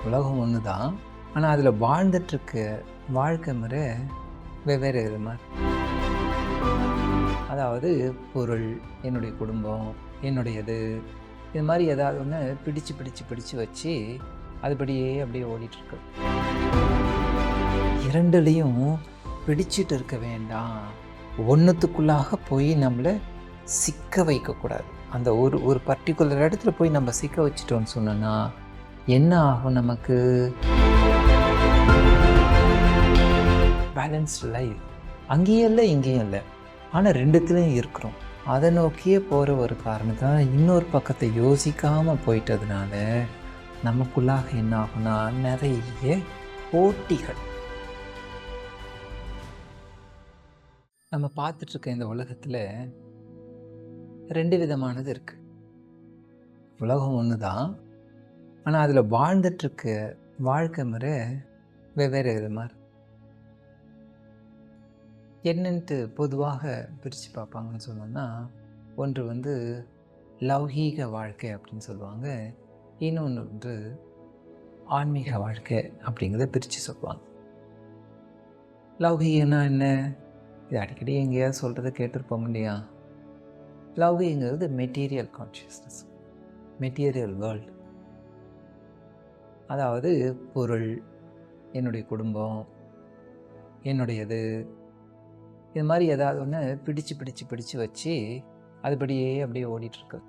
உலகம் ஒன்று தான். ஆனால் அதில் வாழ்ந்துட்டுருக்க வாழ்க்கை முறை வெவ்வேறு விதமாக இருக்கு. அதாவது பொருள், என்னுடைய குடும்பம், என்னுடையது, இது மாதிரி ஏதாவது ஒன்று பிடிச்சு பிடிச்சு பிடிச்சு வச்சு அதுபடியே அப்படியே ஓடிட்டுருக்கு. இரண்டுலேயும் பிடிச்சிட்டு இருக்க வேண்டாம். ஒன்றுத்துக்குள்ளாக போய் நம்மளை சிக்க வைக்கக்கூடாது. அந்த ஒரு பர்டிகுலர் இடத்துல போய் நம்ம சிக்க வச்சிட்டோன்னு சொன்னோன்னா என்ன ஆகும்? நமக்கு பேலன்ஸ்டு லைஃப் அங்கேயும் இல்லை இங்கேயும் இல்லை, ஆனால் ரெண்டுத்துலேயும் இருக்கிறோம். அதை நோக்கியே போகிற ஒரு காரணத்தால் இன்னொரு பக்கத்தை யோசிக்காமல் போயிட்டதுனால நமக்குள்ளாக என்ன ஆகும்னா நிறைய போட்டிகள். நம்ம பார்த்துட்ருக்க இந்த உலகத்தில் ரெண்டு விதமானது இருக்குது. உலகம் ஒன்று தான், ஆனால் அதில் வாழ்ந்துட்டுருக்க வாழ்க்கை முறை வெவ்வேறு விதமாக இருக்கு. என்னன்ட்டு பொதுவாக பிரித்து பார்ப்பாங்கன்னு சொன்னோன்னா, ஒன்று லௌகீக வாழ்க்கை அப்படின்னு சொல்லுவாங்க, இன்னொன்று ஆன்மீக வாழ்க்கை அப்படிங்கிறத பிரித்து சொல்லுவாங்க. லௌகீகன்னா என்ன? இது அடிக்கடி எங்கேயாவது சொல்கிறத கேட்டிருப்போம் இல்லையா? லௌகீகங்கிறது மெட்டீரியல் கான்ஷியஸ்னஸ், மெட்டீரியல் வேர்ல்டு. அதாவது பொருள், என்னுடைய குடும்பம், என்னுடையது, இது மாதிரி ஏதாவது ஒன்று பிடிச்சு பிடிச்சு பிடிச்சு வச்சு அதுபடியே அப்படியே ஓடிட்டுருக்கு.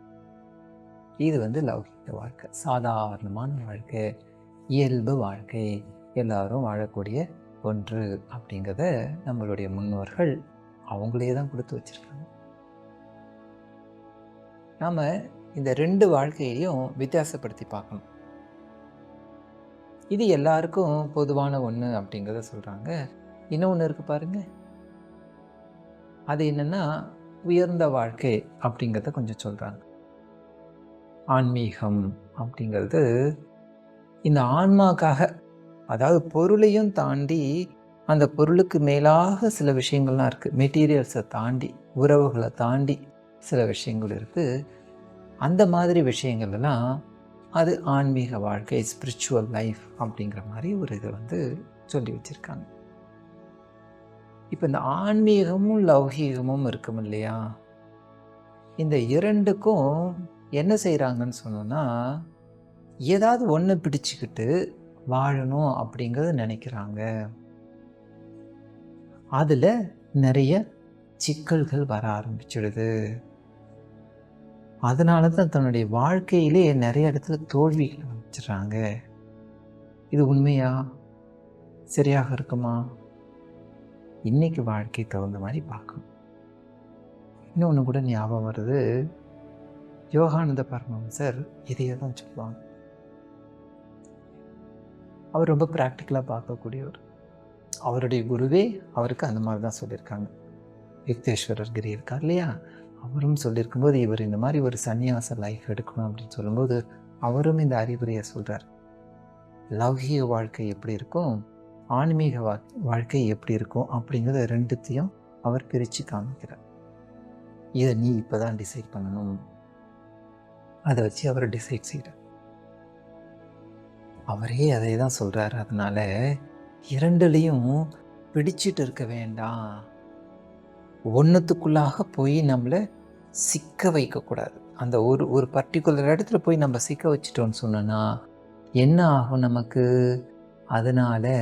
இது லௌகிக வாழ்க்கை, சாதாரணமான வாழ்க்கை, இயல்பு வாழ்க்கை, எல்லாரும் வாழக்கூடிய ஒன்று அப்படிங்கிறத நம்மளுடைய முன்னோர்கள் அவங்களே தான் கொடுத்து வச்சுருக்காங்க. நாம் இந்த ரெண்டு வாழ்க்கையையும் வித்தியாசப்படுத்தி பார்க்கணும். இது எல்லாருக்கும் பொதுவான ஒன்று அப்படிங்கிறத சொல்கிறாங்க. இன்னொன்று இருக்குது பாருங்கள், அது என்னென்னா உயர்ந்த வாழ்க்கை அப்படிங்கிறத கொஞ்சம் சொல்கிறாங்க. ஆன்மீகம் அப்படிங்கிறது இந்த ஆன்மாக்காக, அதாவது பொருளையும் தாண்டி அந்த பொருளுக்கு மேலாக சில விஷயங்கள்லாம் இருக்குது. மெட்டீரியல்ஸை தாண்டி, உறவுகளை தாண்டி சில விஷயங்கள் இருக்குது. அந்த மாதிரி விஷயங்கள்லாம் அது ஆன்மீக வாழ்க்கை, ஸ்பிரிச்சுவல் லைஃப் அப்படிங்கிற மாதிரி ஒரு இதை சொல்லி வச்சுருக்காங்க. இப்போ இந்த ஆன்மீகமும் லௌகீகமும் இருக்கும் இல்லையா? இந்த இரண்டுக்கும் என்ன செய்கிறாங்கன்னு சொன்னோன்னா, ஏதாவது ஒன்று பிடிச்சிக்கிட்டு வாழணும் அப்படிங்கிறத நினைக்கிறாங்க. அதில் நிறைய சிக்கல்கள் வர ஆரம்பிச்சிடுது. அதனால தான் தன்னுடைய வாழ்க்கையிலே நிறைய இடத்துல தோல்விகள் ஆரம்பிச்சிடுறாங்க. இது உண்மையா? சரியாக இருக்குமா? இன்றைக்கி வாழ்க்கை தகுந்த மாதிரி பார்க்கணும். இன்னொன்று கூட ஞாபகம் வருது, யோகானந்த பரமஹம்சர் இதையே தான் சொல்லுவாங்க. அவர் ரொம்ப ப்ராக்டிக்கலாக பார்க்கக்கூடியவர். அவருடைய குருவே அவருக்கு அந்த மாதிரி தான் சொல்லியிருக்காங்க. யுக்தேஸ்வரர் கிரி இருக்கார் இல்லையா? அவரும் சொல்லியிருக்கும்போது இவர் இந்த மாதிரி ஒரு சன்னியாச லைஃப் எடுக்கணும் அப்படின்னு சொல்லும்போது அவரும் இந்த அறிவுரையை சொல்கிறார். லௌகீக வாழ்க்கை எப்படி இருக்கும், ஆன்மீக வாழ்க்கை எப்படி இருக்கும் அப்படிங்கிறத ரெண்டுத்தையும் அவர் பிரித்து காமிக்கிறார். இதை நீ இப்போ தான் டிசைட் பண்ணணும், அதை வச்சு அவர் டிசைட் செய்கிறார். அவரே அதை தான் சொல்கிறார். அதனால் இரண்டுலேயும் பிடிச்சிட்டு இருக்க வேண்டாம். ஒன்றுத்துக்குள்ளாக போய் நம்மளை சிக்க வைக்கக்கூடாது. அந்த ஒரு பர்டிகுலர் இடத்துல போய் நம்ம சிக்க வச்சிட்டோன்னு சொன்னோன்னா என்ன ஆகும்? நமக்கு அதனால்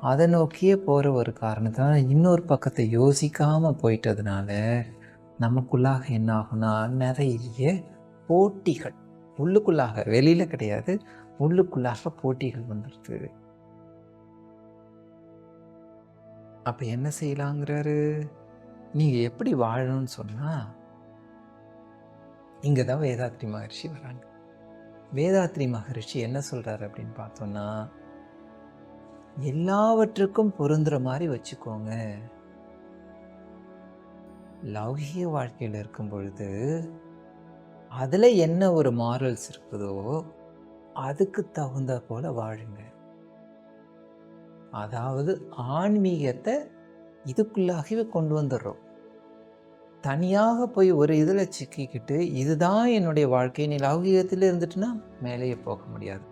அதை நோக்கியே போகிற ஒரு காரணத்தால் இன்னொரு பக்கத்தை யோசிக்காமல் போயிட்டதுனால நமக்குள்ளாக என்ன ஆகும்னா நிறைய போட்டிகள், உள்ளுக்குள்ளாக, வெளியில் கிடையாது, உள்ளுக்குள்ளாக போட்டிகள் வந்துடுது. அப்போ என்ன செய்யலாங்கிறாரு? நீங்கள் எப்படி வாழணும்னு சொன்னால் இங்கே தான் வேதாத்ரி மகரிஷி வராங்க. வேதாத்ரி மகரிஷி என்ன சொல்கிறாரு அப்படின்னு பார்த்தோன்னா, எல்லாவற்றுக்கும் பொருந்துகிற மாதிரி வச்சுக்கோங்க. லௌகிக வாழ்க்கையில் இருக்கும் பொழுது அதில் என்ன ஒரு மாரல்ஸ் இருக்குதோ அதுக்கு தகுந்த போல் வாழுங்க. அதாவது ஆன்மீகத்தை இதுக்குள்ளாகவே கொண்டு வந்துடுறோம். தனியாக போய் ஒரு இதில் சிக்கிக்கிட்டு இதுதான் என்னுடைய வாழ்க்கை, நீ லௌகீகத்தில் இருந்துட்டுன்னா மேலேயே போக முடியாது.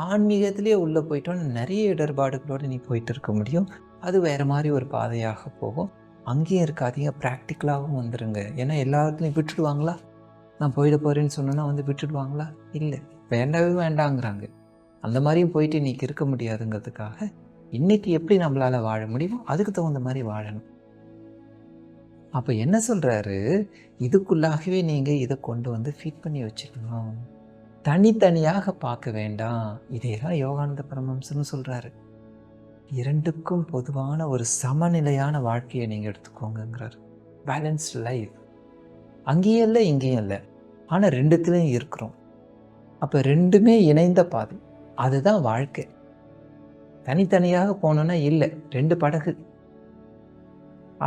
ஆன்மீகத்திலே உள்ளே போயிட்டோன்னு நிறைய இடர்பாடுகளோடு நீ போயிட்டு இருக்க முடியும். அது வேறு மாதிரி ஒரு பாதையாக போகும். அங்கேயும் இருக்காதீங்க, ப்ராக்டிக்கலாகவும் வந்துடுங்க. ஏன்னா எல்லாத்துலையும் விட்டுடுவாங்களா? நான் போயிட போகிறேன்னு சொன்னேன்னா விட்டுடுவாங்களா? இல்லை, வேண்டவே வேண்டாங்கிறாங்க. அந்த மாதிரியும் போயிட்டு இன்றைக்கி இருக்க முடியாதுங்கிறதுக்காக இன்றைக்கி எப்படி நம்மளால் வாழ முடியுமோ அதுக்கு தகுந்த மாதிரி வாழணும். அப்போ என்ன சொல்கிறாரு, இதுக்குள்ளாகவே நீங்கள் இதை கொண்டு வந்து ஃபிட் பண்ணி வச்சுக்கணும், தனித்தனியாக பார்க்க வேண்டாம். இதே தான் யோகானந்த பரமஹம்சர்னு சொல்கிறாரு. இரண்டுக்கும் பொதுவான ஒரு சமநிலையான வாழ்க்கையை நீங்கள் எடுத்துக்கோங்கிறார். Balanced life. அங்கேயும் இல்லை இங்கேயும் இல்லை, ஆனால் ரெண்டுத்துலேயும் இருக்கிறோம். அப்போ ரெண்டுமே இணைந்த பாதை, அதுதான் வாழ்க்கை. தனித்தனியாக போனோன்னா இல்லை, ரெண்டு படகு.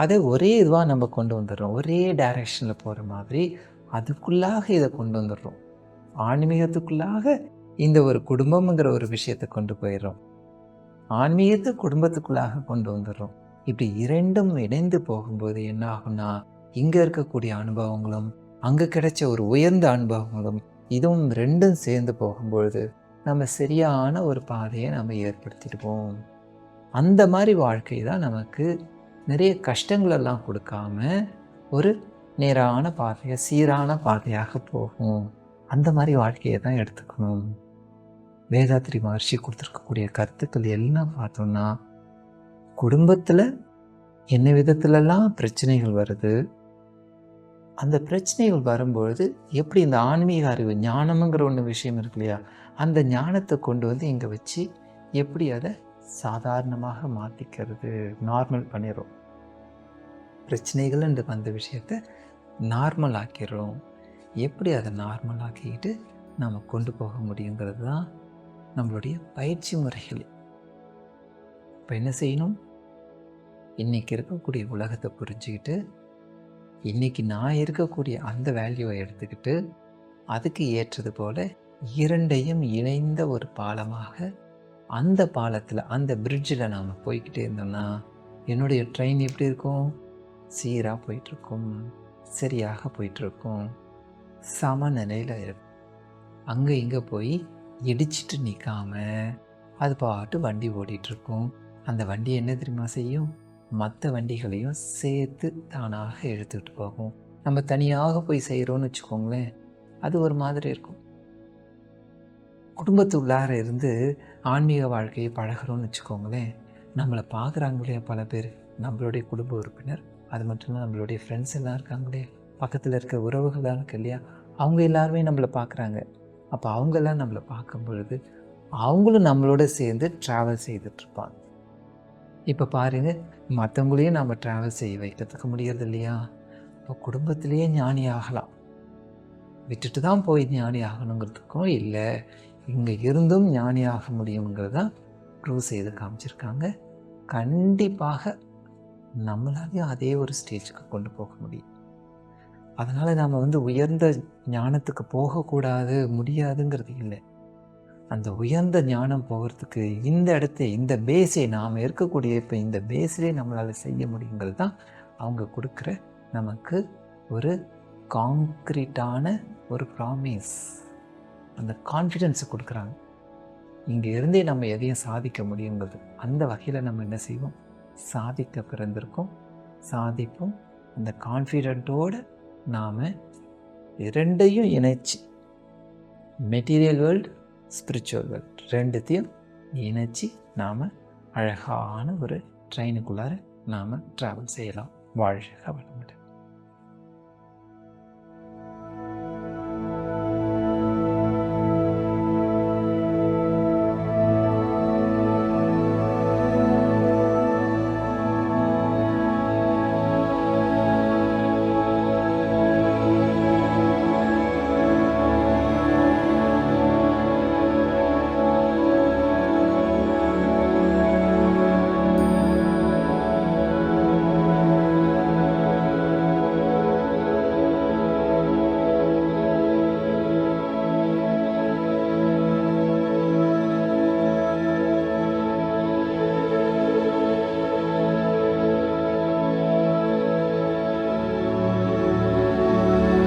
அதை ஒரே இதுவாக நம்ம கொண்டு வந்துடுறோம், ஒரே டைரக்ஷனில் போகிற மாதிரி அதுக்குள்ளாக இதை கொண்டு வந்துடுறோம். ஆன்மீகத்துக்குள்ளாக இந்த ஒரு குடும்பம்ங்கிற ஒரு விஷயத்தை கொண்டு போயிடுறோம், ஆன்மீகத்தை குடும்பத்துக்குள்ளாக கொண்டு வந்துடுறோம். இப்படி இரண்டும் இணைந்து போகும்போது என்ன ஆகும்னா, இங்கே இருக்கக்கூடிய அனுபவங்களும் அங்கே கிடைச்ச ஒரு உயர்ந்த அனுபவங்களும் இதுவும் ரெண்டும் சேர்ந்து போகும்பொழுது நம்ம சரியான ஒரு பாதையை நம்ம ஏற்படுத்திடுவோம். அந்த மாதிரி வாழ்க்கை தான் நமக்கு நிறைய கஷ்டங்களெல்லாம் கொடுக்காம ஒரு நேரான பாதையாக சீரான பாதையாக போகும். அந்த மாதிரி வாழ்க்கையை தான் எடுத்துக்கணும். வேதாத்ரி மகர்ஷி கொடுத்துருக்கக்கூடிய கருத்துக்கள் எல்லாம் பார்த்தோம்னா, குடும்பத்தில் என்ன விதத்துலலாம் பிரச்சனைகள் வருது, அந்த பிரச்சனைகள் வரும்பொழுது எப்படி இந்த ஆன்மீக அறிவு ஞானம்ங்கிற ஒன்று விஷயம் இருக்கு இல்லையா, அந்த ஞானத்தை கொண்டு வந்து இங்கே வச்சு எப்படி அதை சாதாரணமாக மாற்றிக்கிறது, நார்மல் பண்ணிடுறோம். பிரச்சனைகள்ன்ற அந்த விஷயத்தை நார்மல் ஆக்கிடுறோம். எப்படி அதை நார்மல் ஆக்கிக்கிட்டு நம்ம கொண்டு போக முடியுங்கிறது தான் நம்மளுடைய பயிற்சி முறைகள். இப்போ என்ன செய்யணும், இன்றைக்கி இருக்கக்கூடிய உலகத்தை புரிஞ்சுக்கிட்டு, இன்றைக்கி நான் இருக்கக்கூடிய அந்த வேல்யூவை எடுத்துக்கிட்டு அதுக்கு ஏற்றது போல் இரண்டையும் இணைந்த ஒரு பாலமாக, அந்த பாலத்தில் அந்த பிரிட்ஜில் நாம் போய்கிட்டே இருந்தோம்னா என்னுடைய ட்ரெயின் எப்படி இருக்கும், சீராக போயிட்டுருக்கும், சரியாக போயிட்டுருக்கும், சமநிலையில் இருக்கும். அங்கே இங்கே போய் இடிச்சிட்டு நிற்காம அது பாட்டு வண்டி ஓடிட்டுருக்கும். அந்த வண்டி என்ன தெரியுமா செய்யும், மற்ற வண்டிகளையும் சேர்த்து தானாக எடுத்துக்கிட்டு போகும். நம்ம தனியாக போய் செய்கிறோன்னு வச்சுக்கோங்களேன், அது ஒரு மாதிரி இருக்கும். குடும்பத்துள்ளார இருந்து ஆன்மீக வாழ்க்கையை பழகிறோன்னு வச்சுக்கோங்களேன், நம்மளை பார்க்குறாங்களே பல பேர், நம்மளுடைய குடும்ப உறுப்பினர், அது மட்டும் இல்லை நம்மளுடைய ஃப்ரெண்ட்ஸ் எல்லாம் இருக்காங்களே, பக்கத்தில் இருக்க உறவுகளாக இருக்கு இல்லையா, அவங்க எல்லாருமே நம்மளை பார்க்குறாங்க. அப்போ அவங்கெல்லாம் நம்மளை பார்க்கும் பொழுது அவங்களும் நம்மளோட சேர்ந்து ட்ராவல் செய்துட்ருப்பாங்க. இப்போ பாருங்கள், மற்றவங்களையும் நம்ம ட்ராவல் செய்ய வைக்கிறதுக்கு முடியறது இல்லையா. இப்போ குடும்பத்திலேயே ஞானி ஆகலாம், விட்டுட்டு தான் போய் ஞானி ஆகணுங்கிறதுக்கும் இல்லை, இங்கே இருந்தும் ஞானி ஆக முடியுங்கிறதான் ப்ரூவ் செய்து காமிச்சிருக்காங்க. கண்டிப்பாக நம்மளாலையும் அதே ஒரு ஸ்டேஜுக்கு கொண்டு போக முடியும். அதனால் நாம் உயர்ந்த ஞானத்துக்கு போகக்கூடாது, முடியாதுங்கிறது இல்லை. அந்த உயர்ந்த ஞானம் போகிறதுக்கு இந்த இடத்த, இந்த பேஸை, நாம் இருக்கக்கூடிய இப்போ இந்த பேஸிலே நம்மளால் செய்ய முடியுங்கிறது தான் அவங்க கொடுக்குற நமக்கு ஒரு காங்க்ரீட்டான ஒரு ப்ராமிஸ், அந்த கான்ஃபிடென்ஸை கொடுக்குறாங்க. இங்கே இருந்தே நம்ம எதையும் சாதிக்க முடியுங்கிறது. அந்த வகையில் நம்ம என்ன செய்வோம், சாதிக்க பிறந்திருக்கோம், சாதிப்போம். அந்த கான்ஃபிடென்ட்டோடு நாம் இரண்டையும் இணைச்சி, மெட்டீரியல் வேர்ல்டு, ஸ்பிரிச்சுவல் வேர்ல்டு ரெண்டுத்தையும் இணைச்சி நாம் அழகான ஒரு ட்ரெயினுக்குள்ளார நாம் ட்ராவல் செய்யலாம். வாழ்க வளமுடன்.